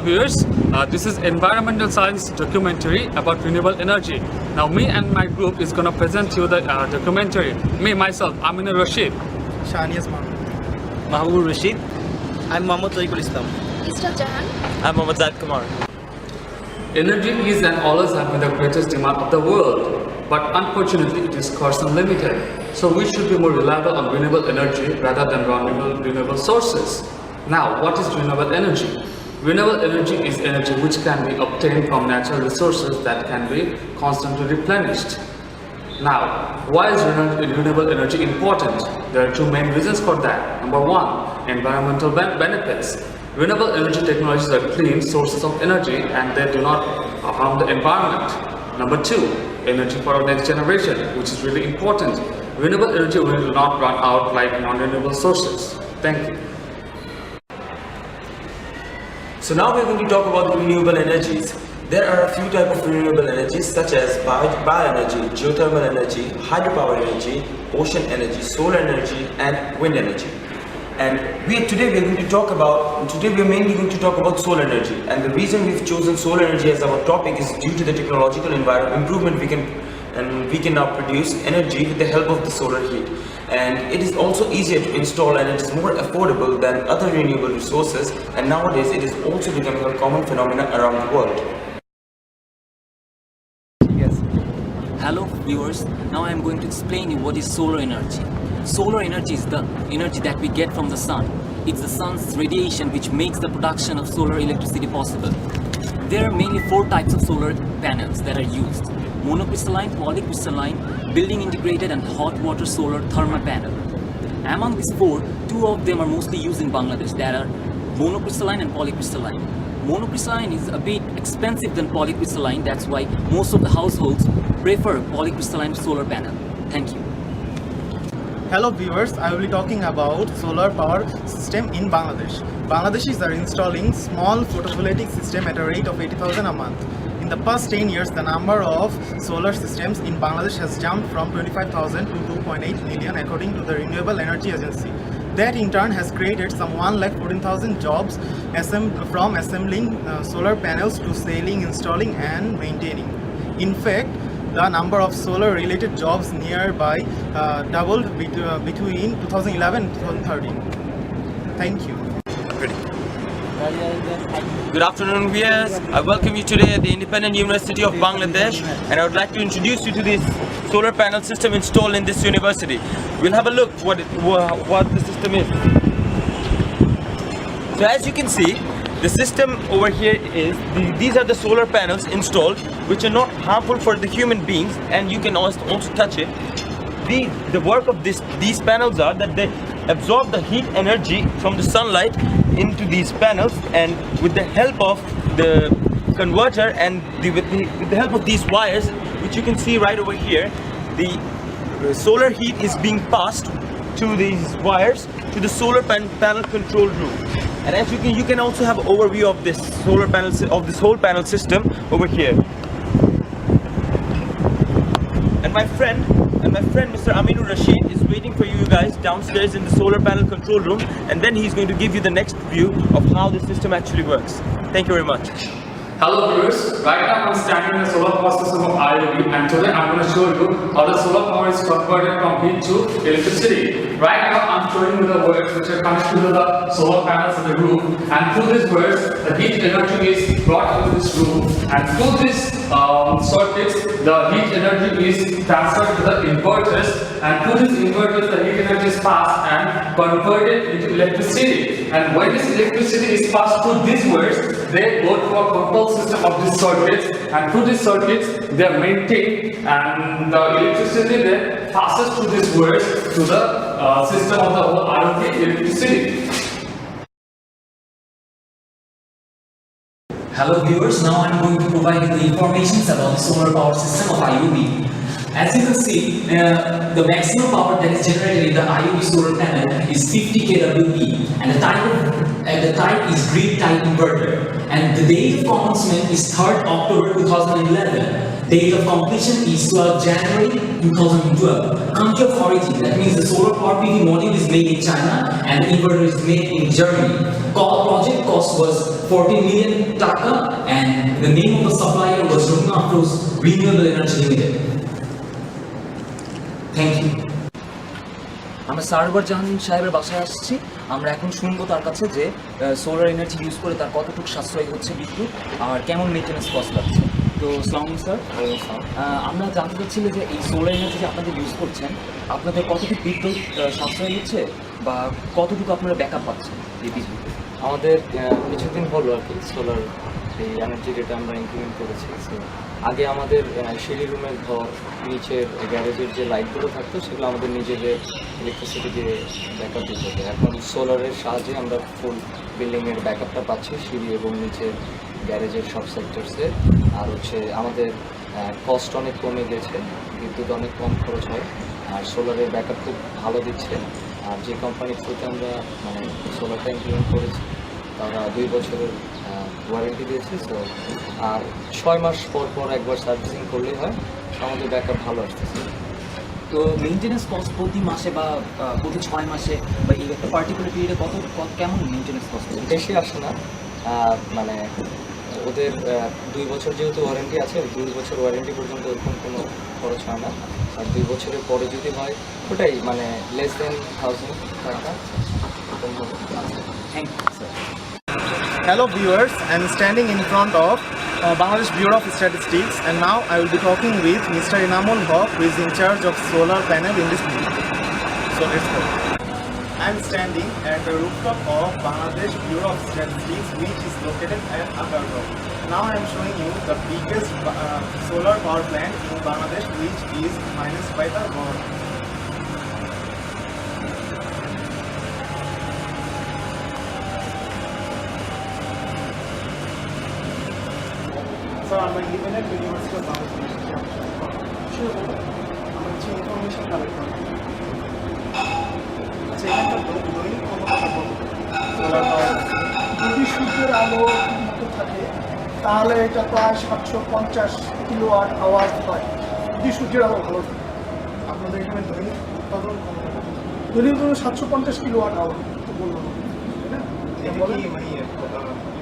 viewers, this is environmental science documentary about renewable energy. Now me and my group is going to present you the documentary. Me myself, Aminur Rashid. Shania's mom. Mahbubur Rashid. I'm Mohammad Tariqul Islam. Isra Jahan. I'm Mohammad Zaid Kumar. Energy is and always has been the greatest demand of the world, but unfortunately it is scarce and limited. So we should be more reliable on renewable energy rather than renewable sources. Now, what is renewable energy? Renewable energy is energy which can be obtained from natural resources that can be constantly replenished. Now, why is renewable energy important? There are two main reasons for that. Number one, environmental benefits. Renewable energy technologies are clean sources of energy and they do not harm the environment. Number two, energy for our next generation, which is really important. Renewable energy will not run out like non-renewable sources. Thank you. So now we're going to talk about the renewable energies. There are a few types of renewable energies such as bioenergy, geothermal energy, hydropower energy, ocean energy, solar energy and wind energy. And today we are mainly going to talk about solar energy. And the reason we've chosen solar energy as our topic is due to the technological improvement we can now produce energy with the help of the solar heat. And it is also easier to install and it is more affordable than other renewable resources, and nowadays it is also becoming a common phenomenon around the world. Yes. Hello viewers, now I am going to explain you what is solar energy. Solar energy is the energy that we get from the sun. It's the sun's radiation which makes the production of solar electricity possible. There are mainly 4 types of solar panels that are used: monocrystalline, polycrystalline, building integrated and hot water solar thermal panel. Among these 4, 2 of them are mostly used in Bangladesh, that are monocrystalline and polycrystalline. Monocrystalline is a bit expensive than polycrystalline, that's why most of the households prefer polycrystalline solar panel. Thank you. Hello viewers, I will be talking about solar power system in Bangladesh. Bangladeshis are installing small photovoltaic system at a rate of 80,000 a month. In the past 10 years, the number of solar systems in Bangladesh has jumped from 25,000 to 2.8 million according to the Renewable Energy Agency. That in turn has created some 1,14,000 jobs from assembling solar panels to selling, installing and maintaining. In fact, the number of solar related jobs nearby doubled between 2011 and 2013. Thank you. Good afternoon viewers, I welcome you today at the Independent University of Bangladesh, and I would like to introduce you to this solar panel system installed in this university. We'll have a look what the system is. So as you can see, the system over here is, these are the solar panels installed which are not harmful for the human beings, and you can also touch it. The work of these panels are that they absorb the heat energy from the sunlight into these panels, and with the help of the converter and with the help of these wires, which you can see right over here, the solar heat is being passed to these wires to the solar panel control room. And as you can also have an overview of this solar panel, of this whole panel system over here. And my friend Mr. Aminur Rashid is waiting for you guys downstairs in the solar panel control room, and then he's going to give you the next view of how the system actually works. Thank you very much. Hello viewers, right now I'm standing in the solar power system of IOB, and today I'm going to show you how the solar power is converted from heat to electricity. Right now I'm showing you the wires which are connected to the solar panels in the roof, and through these wires the heat energy is brought into this room, and through these circuits the heat energy is transferred to the inverters, and through these inverters the heat energy is passed and converted into electricity. And when this electricity is passed through these wires, they go to a control system of these circuits, and through these circuits they are maintained, and the electricity then passes through these wires to the system of the whole IoT electricity. Hello viewers, now I am going to provide you the information about the solar power system of IOB. As you can see, the maximum power that is generated in the IOB solar panel is 50 kWp, and the type is grid type inverter. And the date of commencement is 3rd October 2011. Date of completion is 12 January 2012. Country of origin, that means the solar power PV module is made in China and the inverter is made in Germany. Project cost was 14 million taka and the name of the supplier was Rohingya Afros Renewable Energy Limited. Thank you. আমরা server জাহান সাহেবের বাসায় আসছি। আমরা এখন শুনবো তার কাছে যে সোলার এনার্জি ইউজ করে তার কতটুকু সাশ্রয় হচ্ছে বিদ্যুৎ আর কেমন মেনটেন্যান্স কস্ট লাগছে। তো আসসালামু স্যার, আমরা জানতে চাচ্ছিল যে এই সোলার এনার্জি যে আপনাদের ইউজ করছেন আপনাদের কতটুকু বিদ্যুৎ সাশ্রয় হচ্ছে বা কতটুকু আপনারা ব্যাকআপ পাচ্ছেন এই বিদ্যুৎ? আমাদের কিছুদিন হলো আর কি সোলার এই এনার্জি যেটা আমরা ইমপ্লিমেন্ট করেছি। So, আগে আমাদের সিঁড়ি রুমের ঘর নিচের গ্যারেজের যে লাইটগুলো থাকতো সেগুলো আমাদের নিজেদের ইলেকট্রিসিটি দিয়ে ব্যাকআপ দিতে হতো। এখন সোলারের সাহায্যে আমরা ফুল বিল্ডিংয়ের ব্যাকআপটা পাচ্ছি সিঁড়ি এবং নিচের গ্যারেজের সব সেক্টরসে। আর হচ্ছে আমাদের কস্ট অনেক কমে গেছে, বিদ্যুৎ অনেক কম খরচ হয় আর সোলারের ব্যাকআপ খুব ভালো দিচ্ছে। আর যে কোম্পানির থ্রুতে আমরা মানে সোলারটা ইমপ্লিমেন্ট করেছি তারা 2 বছরের ওয়ারেন্টি দিয়েছে। সো আর 6 মাস পর পর একবার সার্ভিসিং করলেই হয়, আমাদের ব্যাকআপ ভালো আসতেছে। তো মেনটেন্যান্স কস্ট প্রতি মাসে বা প্রতি 6 মাসে বা এই একটা পার্টিকুলার পিরিয়ডে কেমন মেনটেন্যান্স কস্ট? বেশি আসে না, মানে ওদের 2 বছর যেহেতু ওয়ারেন্টি আছে, 2 বছর ওয়ারেন্টি পর্যন্ত ওরকম কোনো খরচ হয় না। আর 2 বছরের পরে যদি হয় ওটাই মানে লেস দেন 1000 টাকা। Thank you sir. Hello viewers, I am standing in front of Bangladesh Bureau of Statistics and now I will be talking with Mr. Inamul Haq, who is in charge of solar panel in this building. So let's go. I am standing at the rooftop of Bangladesh Bureau of Statistics, which is located at Agar Road. Now I am showing you the biggest solar power plant in Bangladesh, which is financed by the government. So I'm given at University of Bangladesh. Sure, I'm actually information collect করি। আচ্ছা এখানটা দৈনিক ক্ষমতা solar power যদি সূর্যের আলো ঠিকমতো থাকে তাহলে এটা প্রায় 750 কিলোওয়াট আওয়ার হয়, যদি সূর্যের আলো ভালো থাকে। আপনাদের এখানে দৈনিক উৎপাদন দৈনিক ধরুন 750 কিলোওয়াট আওয়ার তো বললাম, তাই না? এটা কি মানে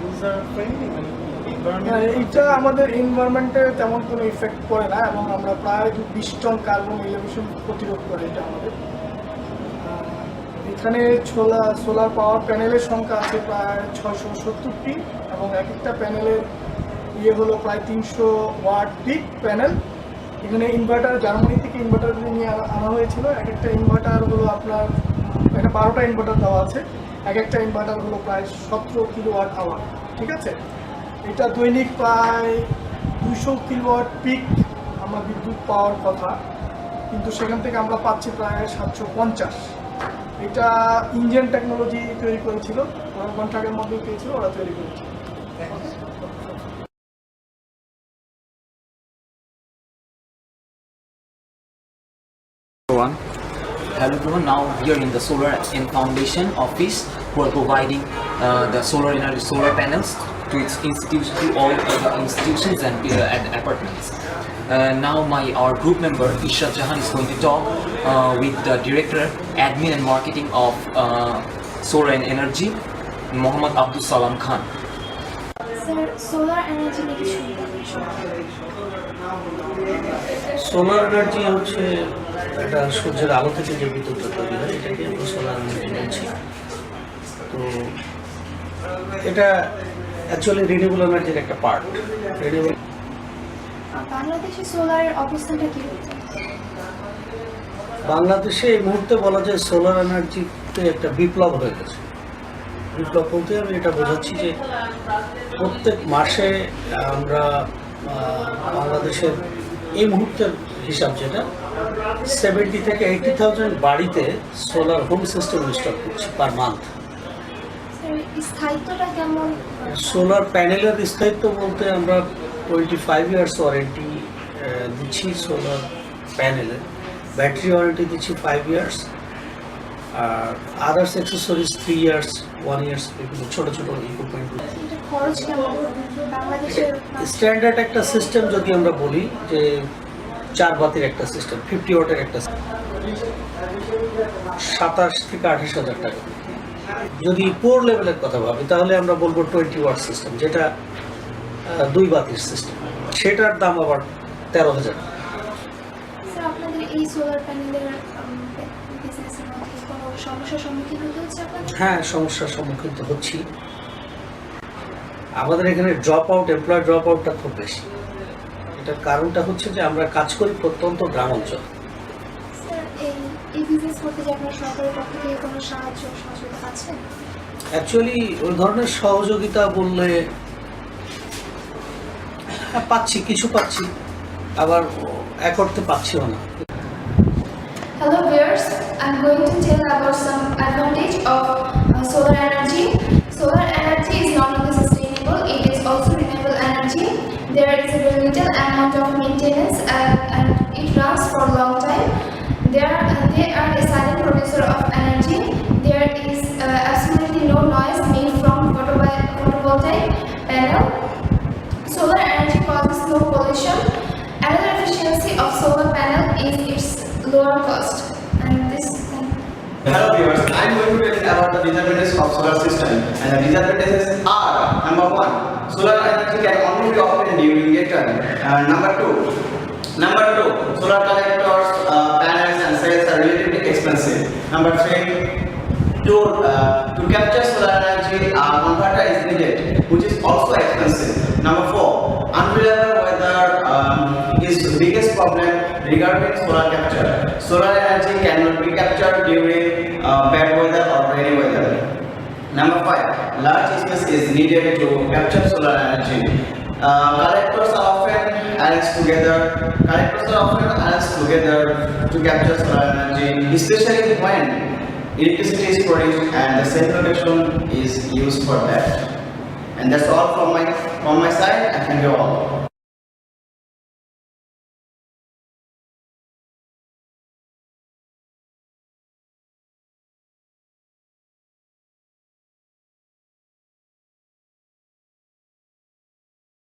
ইউজার ফ্রেন্ডলি মানে হ্যাঁ, এইটা আমাদের এনভায়রনমেন্টে তেমন কোনো ইফেক্ট করে না এবং আমরা প্রায় 20 টন কার্বন ইমিশন প্রতিরোধ করে এটা আমাদের। এখানে সোলার পাওয়ার প্যানেলের সংখ্যা আছে প্রায় 670টি এবং এক একটা প্যানেলের হলো প্রায় 300 ওয়াট পিক প্যানেল। এখানে ইনভার্টার জার্মানি থেকে ইনভার্টারগুলি নিয়ে আনা হয়েছিল। এক একটা ইনভার্টার হলো আপনার একটা 12টা ইনভার্টার দেওয়া আছে, এক একটা ইনভার্টার হলো প্রায় 17 কিলোওয়াট আওয়ার। ঠিক আছে, এটা দৈনিক প্রায় 200 কিলোওয়াট পিক আমরা বিদ্যুৎ পাওয়ার কথা, কিন্তু সেখান থেকে আমরা পাচ্ছি প্রায় 750। এটা ইঞ্জিন টেকনোলজি তৈরি করেছিল, ওরা কন্ট্রাক্টের মধ্যে পেয়েছিল, ওরা তৈরি করেছিল। Hello everyone, now we are in the Solar and Foundation office who are providing the solar energy solar panels to its institutions, to all the institutions and apartments. Now our group member Ishrat Jahan is going to talk with the director, admin and marketing of Solar and Energy, Mohammad Abdul Salam Khan. Sir, solar energy নিয়ে কিছু বলবেন? Solar energy হচ্ছে এটা সূর্যের আলো থেকে যে বিদ্যুৎটা তৈরি হয় এটাকে আমরা সোলার এনার্জি বলছি। তো এটা অ্যাকচুয়ালি রিনিউয়েবল এনার্জির একটা পার্ট। বাংলাদেশে সোলারের অবস্থানটা কি হচ্ছে? বাংলাদেশে এই মুহূর্তে বলা যায় সোলার এনার্জিতে একটা বিপ্লব হয়ে গেছে। বিপ্লব বলতে আমি এটা বোঝাচ্ছি যে প্রত্যেক মাসে আমরা বাংলাদেশের এই মুহূর্তের হিসাব যেটা 70 থেকে 80,000 বাড়িতে সোলার হোম সিস্টেম ইনস্টল করছি পার মান্থ। স্থায়িত্বটা কেমন? সোলার প্যানেলের স্থায়িত্ব বলতে আমরা 25 ইয়ার্স ওয়ারেন্টি দিচ্ছি সোলার প্যানেলের, ব্যাটারি ওয়ারেন্টি দিচ্ছি 5 ইয়ার্স, আর আদার্স অ্যাক্সেসরিজ 3 ইয়ার্স 1 ইয়ার্স, বিভিন্ন ছোটো ছোটো ইকুইপমেন্ট। খরচ কেমন বাংলাদেশের স্ট্যান্ডার্ড একটা সিস্টেম যদি আমরা বলি যে 4 বাতির একটা সিস্টেম 50 ওয়াটের একটা 27 থেকে 28,000 টাকা। যদি পোর লেভেলের কথা ভাবি তাহলে আমরা বলবো 20 ওয়াট সিস্টেম, যেটা 2 বাতির সিস্টেম, সেটার দাম আবার 13,000 টাকা। স্যার আপনাদের এই সোলার প্যানেলের বিজনেসের মধ্যে কোনো সমস্যার সম্মুখীন হতে হচ্ছে আপনাদের? হ্যাঁ, সমস্যার সম্মুখীন তো হচ্ছি। আমাদের এখানে এমপ্লয় ড্রপ আউটটা খুব বেশি। এটার কারণটা হচ্ছে যে আমরা কাজ করি প্রত্যন্ত গ্রাম অঞ্চল। স্যার এই বিজনেস করতে যে আপনার সরকারের পক্ষ থেকে কোনো সাহায্য সহযোগিতা পাচ্ছেন? অ্যাকচুয়ালি ওই ধরনের সহযোগিতা বললে হ্যাঁ, পাচ্ছি, কিছু পাচ্ছি, আবার এক অর্থে পাচ্ছিও না। Hello viewers, I'm going to tell about some advantage of solar energy. Solar energy is not only sustainable, it is also renewable energy. There is a very little amount of maintenance and it runs for a long time. They are a silent producer of energy. There is absolutely no noise made from photovoltaic panel. Solar energy causes no pollution. Another efficiency of solar panel is its lower cost. And this. Hello viewers, I am going to tell you about the disadvantages of solar system, and the disadvantages are: number 1, solar energy can only be obtained during daytime. Number 2, solar collectors, panels and cells are relatively expensive. Number 3, to capture solar energy, a converter is needed, which is also expensive. Number 4, unreliable weather is the biggest problem regarding solar capture. Solar energy cannot be captured during bad weather or rainy weather. Number 5, large space is needed to capture solar energy. Collectors are often arranged together to capture solar energy, especially when electricity is produced and the same location is used for that. And that's all from my side, and thank you all.